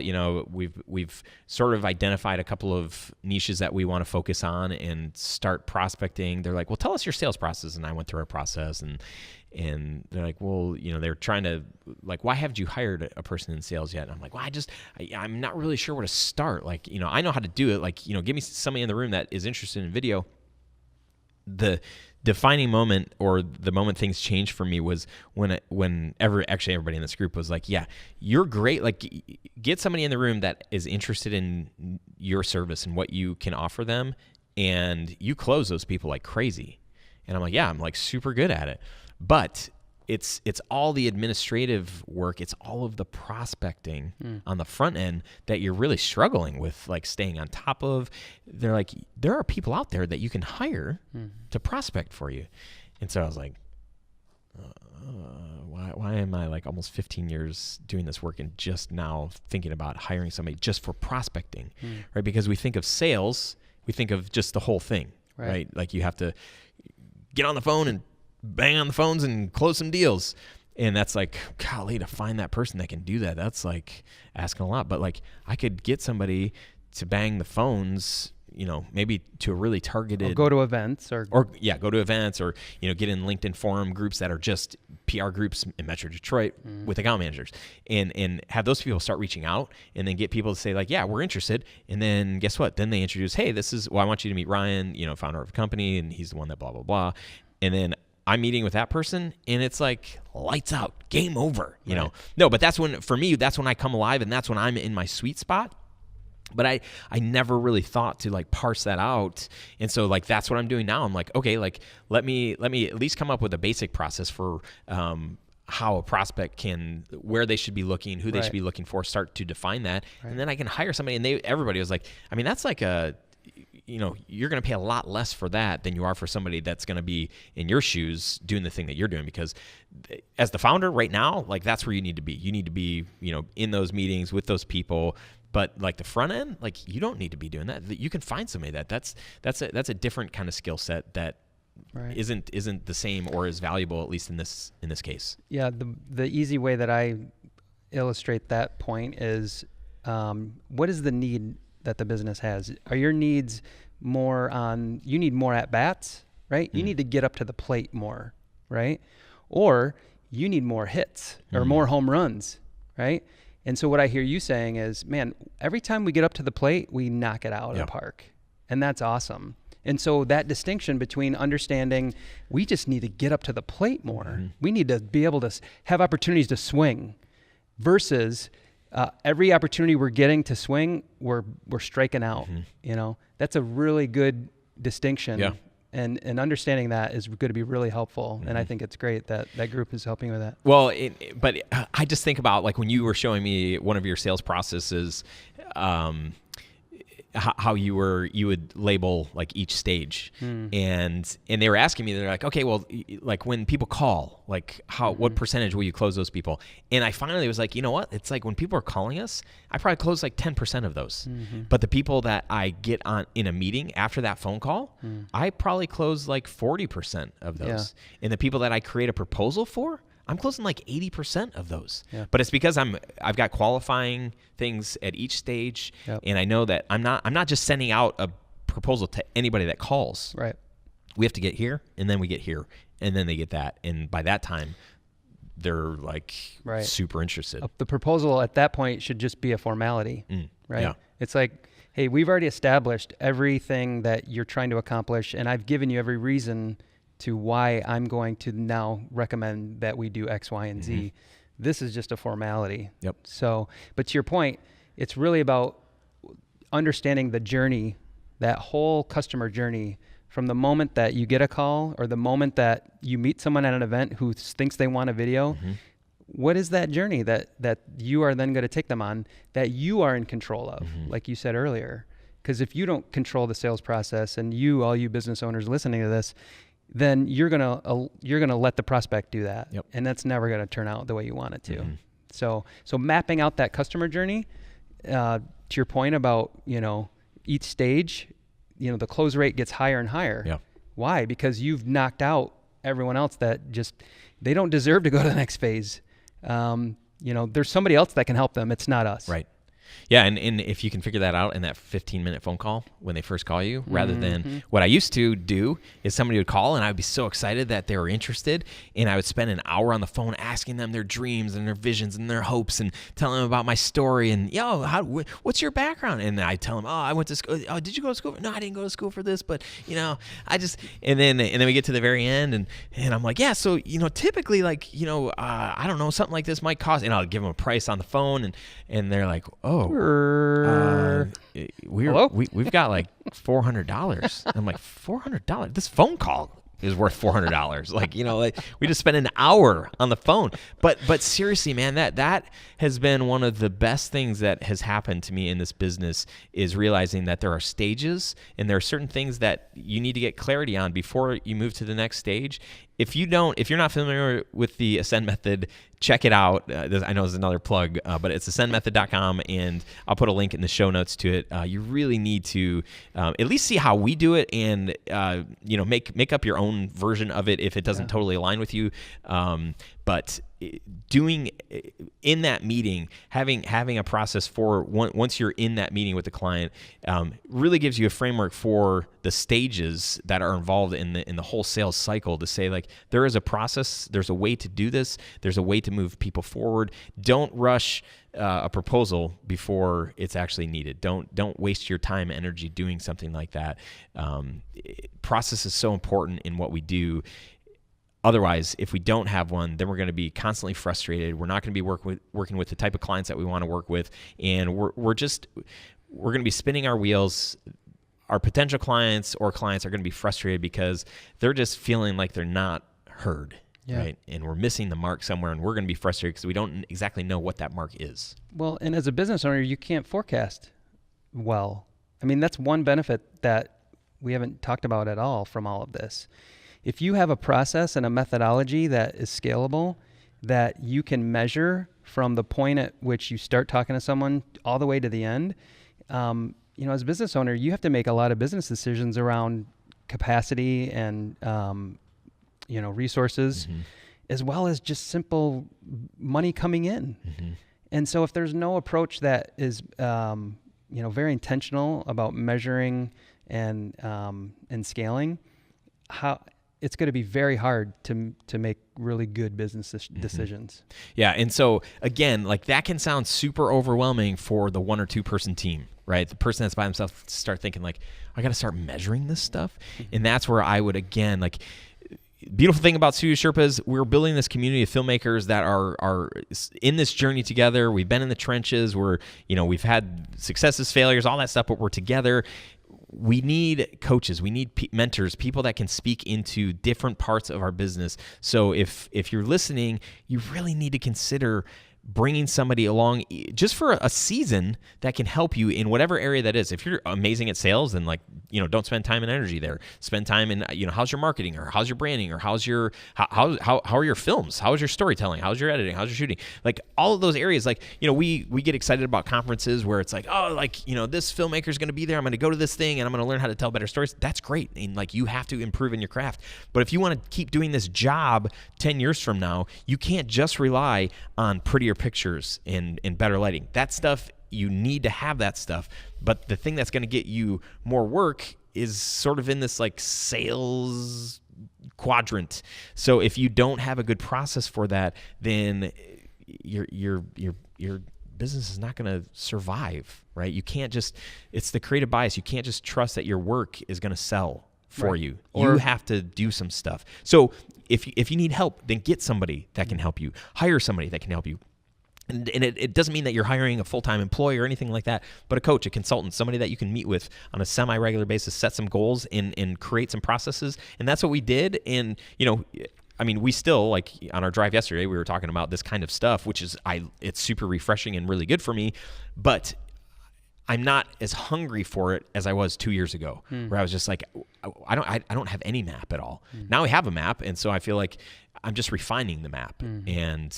we've sort of identified a couple of niches that we want to focus on and start prospecting. They're like, well, tell us your sales process. And I went through our process, and they're like, well, they're trying to, like, why haven't you hired a person in sales yet? And I'm like, well, I'm not really sure where to start. Like, I know how to do it. Like, give me somebody in the room that is interested in video. The defining moment, or the moment things changed for me, was actually everybody in this group was like, yeah, you're great. Like, get somebody in the room that is interested in your service and what you can offer them, and you close those people like crazy. And I'm like, yeah, I'm like super good at it. But it's all the administrative work. It's all of the prospecting on the front end that you're really struggling with, like staying on top of. They're like, there are people out there that you can hire to prospect for you. And so I was like, why am I like almost 15 years doing this work and just now thinking about hiring somebody just for prospecting, right? Because we think of sales, we think of just the whole thing, right? Like you have to get on the phone and bang on the phones and close some deals. And that's like, golly, to find that person that can do that, that's like asking a lot. But like, I could get somebody to bang the phones, maybe to a really targeted, or go to events or go to events, or, get in LinkedIn forum groups that are just PR groups in Metro Detroit with account managers, and have those people start reaching out, and then get people to say like, yeah, we're interested. And then guess what? Then they introduce, hey, I want you to meet Ryan, founder of a company, and he's the one that blah, blah, blah. And then I'm meeting with that person, and it's like lights out, game over, know? No, but that's when I come alive, and that's when I'm in my sweet spot. But I never really thought to like parse that out. And so like, that's what I'm doing now. I'm like, okay, like let me at least come up with a basic process for how a prospect where they should be looking, who they should be looking for, start to define that. And then I can hire somebody, and everybody was like, I mean, that's like you're going to pay a lot less for that than you are for somebody that's going to be in your shoes doing the thing that you're doing. Because as the founder right now, like that's where you need to be. You need to be, in those meetings with those people. But like the front end, like you don't need to be doing that. You can find somebody that's a different kind of skill set that isn't the same or as valuable, at least in this case. Yeah, the easy way that I illustrate that point is, what is the need that the business has? Are your needs you need more at bats, right? You need to get up to the plate more, right? Or you need more hits or more home runs, right? And so what I hear you saying is, man, every time we get up to the plate, we knock it out of the park. And that's awesome. And so that distinction between understanding we just need to get up to the plate more, we need to be able to have opportunities to swing, versus every opportunity we're getting to swing, we're striking out. That's a really good distinction. Yeah. And understanding that is going to be really helpful. And I think it's great that that group is helping with that. Well, but I just think about like when you were showing me one of your sales processes, how you would label like each stage, and they were asking me, they're like, okay, well, like when people call, like what percentage will you close those people? And I finally was like, you know what? It's like when people are calling us, I probably close like 10% of those. But the people that I get on in a meeting after that phone call, I probably close like 40% of those. Yeah. And the people that I create a proposal for, I'm closing like 80% of those. Yeah. But it's because I've got qualifying things at each stage. Yep. And I know that I'm not just sending out a proposal to anybody that calls. Right. We have to get here, and then we get here, and then they get that. And by that time, they're like Right. super interested. The proposal at that point should just be a formality, right? Yeah. It's like, hey, we've already established everything that you're trying to accomplish, and I've given you every reason to why I'm going to now recommend that we do X, Y, and Z. This is just a formality. Yep. So, but to your point, it's really about understanding the journey, that whole customer journey, from the moment that you get a call or the moment that you meet someone at an event who thinks they want a video. What is that journey that you are then going to take them on, that you are in control of, like you said earlier? Because if you don't control the sales process, and all you business owners listening to this, then you're gonna let the prospect do that, and that's never gonna turn out the way you want it to. So mapping out that customer journey, to your point about each stage, the close rate gets higher and higher. Yeah. Why? Because you've knocked out everyone else that they don't deserve to go to the next phase. There's somebody else that can help them. It's not us. Right. Yeah, and if you can figure that out in that 15-minute phone call when they first call you, rather than what I used to do is somebody would call and I would be so excited that they were interested, and I would spend an hour on the phone asking them their dreams and their visions and their hopes and telling them about my story and, what's your background? And I tell them, I went to school. Oh, did you go to school? No, I didn't go to school for this, but, I just, and then we get to the very end and I'm like, yeah, so, typically like, I don't know, something like this might cost, and I'll give them a price on the phone and they're like, oh, we've got like $400. I'm like, $400? This phone call is worth $400. Like we just spent an hour on the phone. But seriously, man, that has been one of the best things that has happened to me in this business, is realizing that there are stages and there are certain things that you need to get clarity on before you move to the next stage. If you're not familiar with the Ascend method, check it out. I know there's another plug, but it's ascendmethod.com, and I'll put a link in the show notes to it. You really need to at least see how we do it, and make up your own version of it if it doesn't totally align with you. But doing in that meeting, having a process for once you're in that meeting with the client, really gives you a framework for the stages that are involved in the whole sales cycle, to say, like, there is a process, there's a way to do this, there's a way to move people forward. Don't rush a proposal before it's actually needed. Don't waste your time and energy doing something like that. Process is so important in what we do. Otherwise, if we don't have one, then we're going to be constantly frustrated. We're not going to be working with the type of clients that we want to work with, and we're going to be spinning our wheels. Our potential clients or clients are going to be frustrated because they're just feeling like they're not heard, right? And we're missing the mark somewhere, and we're going to be frustrated because we don't exactly know what that mark is. Well, and as a business owner, you can't forecast well. I mean, that's one benefit that we haven't talked about at all from all of this. If you have a process and a methodology that is scalable, that you can measure from the point at which you start talking to someone all the way to the end, as a business owner, you have to make a lot of business decisions around capacity and, resources, as well as just simple money coming in. And so if there's no approach that is, very intentional about measuring and scaling, it's going to be very hard to make really good business decisions. Yeah. And so again, like, that can sound super overwhelming for the 1 or 2 person team, right? The person that's by themselves start thinking like, I got to start measuring this stuff. And that's where I would, again, like, beautiful thing about Studio Sherpas, we're building this community of filmmakers that are in this journey together. We've been in the trenches. We've had successes, failures, all that stuff, but we're together. We need coaches. We need mentors, people that can speak into different parts of our business. So if you're listening, you really need to consider bringing somebody along just for a season that can help you in whatever area that is. If you're amazing at sales, then don't spend time and energy there. Spend time in, how's your marketing, or how's your branding, or how's your, how are your films? How's your storytelling? How's your editing? How's your shooting? Like, all of those areas, like, we get excited about conferences where it's like, this filmmaker's going to be there. I'm going to go to this thing and I'm going to learn how to tell better stories. That's great. And like, you have to improve in your craft. But if you want to keep doing this job 10 years from now, you can't just rely on prettier pictures and better lighting. That stuff, you need to have that stuff. But the thing that's going to get you more work is sort of in this like sales quadrant. So if you don't have a good process for that, then your business is not going to survive, right? You can't just, it's the creative bias. You can't just trust that your work is going to sell for you. You have to do some stuff. So if you need help, then get somebody that can help you. Hire somebody that can help you. And it doesn't mean that you're hiring a full-time employee or anything like that, but a coach, a consultant, somebody that you can meet with on a semi-regular basis, set some goals and create some processes. And that's what we did. And, I mean, we still, like on our drive yesterday, we were talking about this kind of stuff, which is, it's super refreshing and really good for me, but I'm not as hungry for it as I was 2 years ago, where I was just like, I don't have any map at all. Now I have a map, and so I feel like I'm just refining the map, and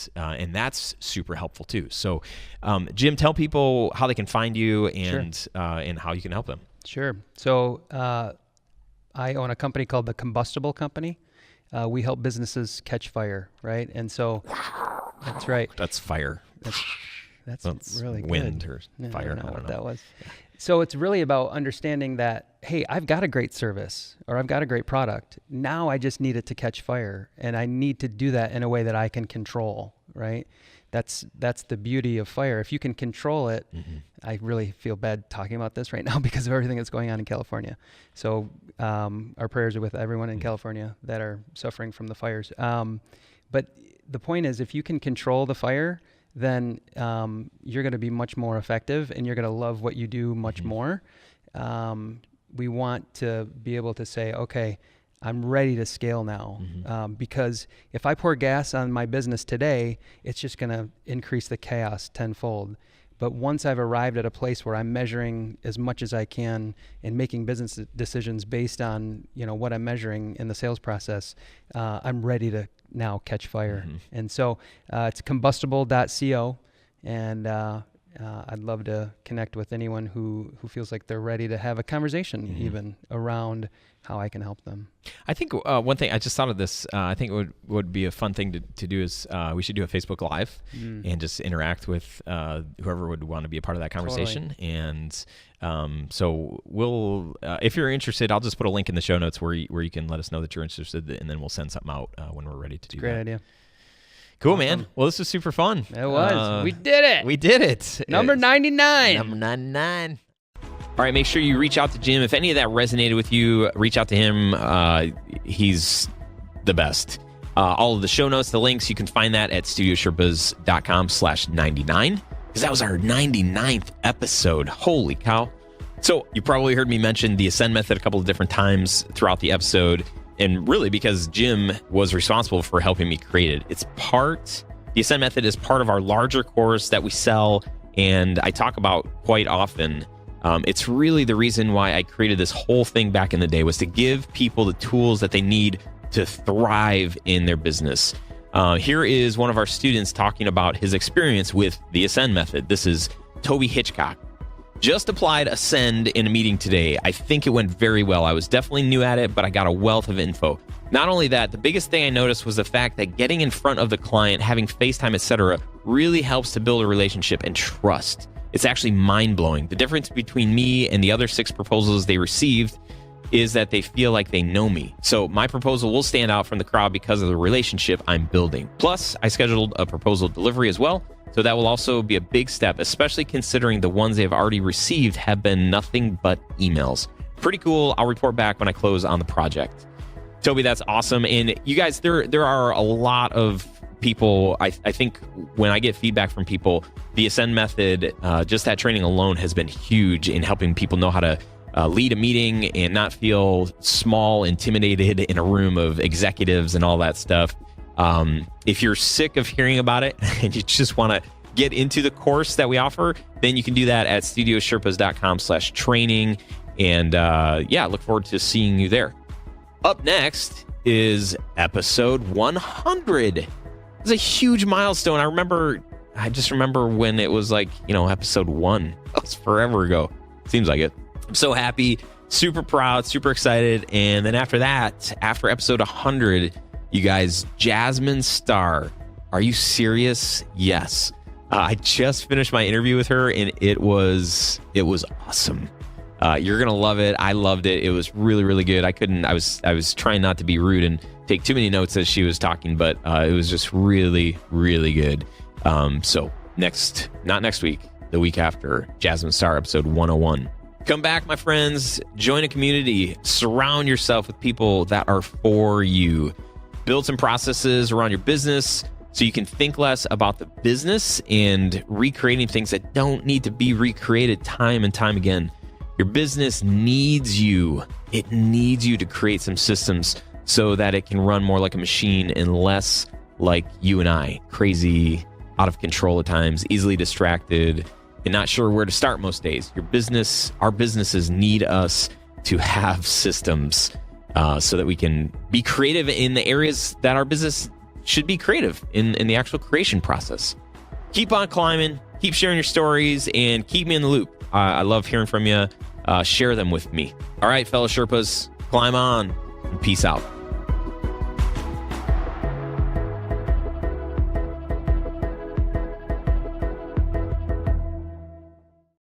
that's super helpful too. So, Jim, tell people how they can find you and how you can help them. Sure. So I own a company called the Combustible Company. We help businesses catch fire, right? And so that's right. That's fire. That's really good. Wind or fire. I don't know what that was. So it's really about understanding that, hey, I've got a great service or I've got a great product. Now I just need it to catch fire, and I need to do that in a way that I can control, right? That's the beauty of fire. If you can control it, I really feel bad talking about this right now because of everything that's going on in California. So our prayers are with everyone in California that are suffering from the fires. But the point is, if you can control the fire, then you're going to be much more effective, and you're going to love what you do much more. We want to be able to say, okay, I'm ready to scale now, because if I pour gas on my business today, it's just going to increase the chaos tenfold. But once I've arrived at a place where I'm measuring as much as I can and making business decisions based on what I'm measuring in the sales process, I'm ready to now catch fire. And so it's combustible.co, and I'd love to connect with anyone who feels like they're ready to have a conversation even around how I can help them. I think one thing, I just thought of this, I think it would be a fun thing to do is we should do a Facebook Live and just interact with whoever would want to be a part of that conversation. Totally. And so we'll, if you're interested, I'll just put a link in the show notes where you can let us know that you're interested, and then we'll send something out when we're ready to do that. Great idea. Cool, man. Well, this was super fun. It was. We did it. We did it. Number 99. Number 99. All right, make sure you reach out to Jim. If any of that resonated with you, reach out to him. He's the best. All of the show notes, the links, you can find that at studiosherpas.com/99, because that was our 99th episode. Holy cow. So you probably heard me mention the Ascend method a couple of different times throughout the episode, and really because Jim was responsible for helping me create it. The Ascend method is part of our larger course that we sell, and I talk about quite often. It's really the reason why I created this whole thing back in the day, was to give people the tools that they need to thrive in their business. Here is one of our students talking about his experience with the Ascend method. This is Toby Hitchcock. Just applied Ascend in a meeting today. I think it went very well. I was definitely new at it, but I got a wealth of info. Not only that, the biggest thing I noticed was the fact that getting in front of the client, having FaceTime, etc., really helps to build a relationship and trust. It's actually mind-blowing. The difference between me and the other 6 proposals they received is that they feel like they know me. So my proposal will stand out from the crowd because of the relationship I'm building. Plus, I scheduled a proposal delivery as well, so that will also be a big step, especially considering the ones they've already received have been nothing but emails. Pretty cool. I'll report back when I close on the project. Toby, that's awesome. And you guys, there are a lot of people, I think when I get feedback from people, the Ascend method, just that training alone has been huge in helping people know how to lead a meeting and not feel small, intimidated in a room of executives and all that stuff. If you're sick of hearing about it and you just want to get into the course that we offer, then you can do that at studiosherpas.com/training. And look forward to seeing you there. Up next is episode 100. It's a huge milestone. I just remember when it was like, episode 1. That was forever ago. Seems like it. I'm so happy, super proud, super excited. And then after that, after episode 100, you guys, Jasmine Starr. Are you serious? Yes. I just finished my interview with her, and it was awesome. You're going to love it. I loved it. It was really, really good. I was trying not to be rude and take too many notes as she was talking, but it was just really, really good. So not next week, the week after, Jasmine Star episode 101. Come back, my friends. Join a community. Surround yourself with people that are for you. Build some processes around your business so you can think less about the business and recreating things that don't need to be recreated time and time again. Your business needs you. It needs you to create some systems so that it can run more like a machine and less like you and I, crazy, out of control at times, easily distracted, and not sure where to start most days. Our businesses need us to have systems so that we can be creative in the areas that our business should be creative in the actual creation process. Keep on climbing, keep sharing your stories, and keep me in the loop. I love hearing from you. Share them with me. All right, fellow Sherpas, climb on and peace out.